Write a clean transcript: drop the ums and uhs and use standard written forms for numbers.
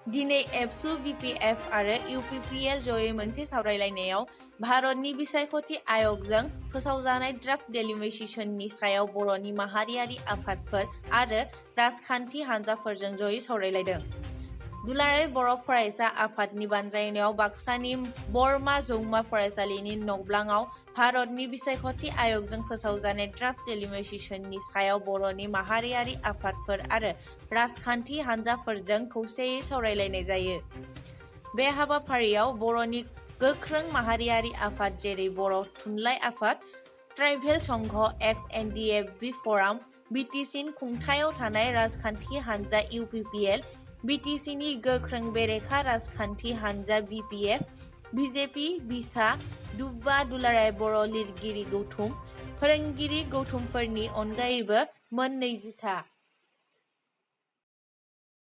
दिनै एबसु बिपिएफ आरो इउपिपिएल जयै मोनसे सावरायलायनायाव भारतनि बिसायख'थि आय'गजों फोसावजानाय ड्राफ्ट डेलिमिटेशननि सायाव बर'नि माहारियारि आफादफोर आरो राजखान्थि हानजाफोरजों जयै सावरायलायदों। दुलाराय बर' फरायसा आफादनि बानजायनायाव बाक्सानि बरमा जौमा फरायसालिनि न'ब्लाङाव भारतनि बिसायख'थि आय'गजों फोसावजानाय ड्राफ्ट डेलिमिटेशननि सायाव बर'नि माहारियारि आफादफोर आरो राजखान्थि हानजाफोरजों खौसेयै सावरायलायनाय जायो। बे हाबाफारियाव बर'नि गोख्रों माहारियारि आफाद जेरै बर' थुनलाइ आफाद, ट्राइबेल संघ, एक्स-एनडिएफबि फ'राम, बिटिसिनि खुंथायाव थानाय राजखान्थि हानजा इउपिपिएल, बिटिसिनि गोख्रों बेरेखा राजखान्थि हानजा बिपिएफ, बिजेपि, बिसा, दुब्बा दुलाराय बर' लिरगिरि गौथुम, फोरोंगिरि गौथुमफोरनि अनगायैबो मोन 20था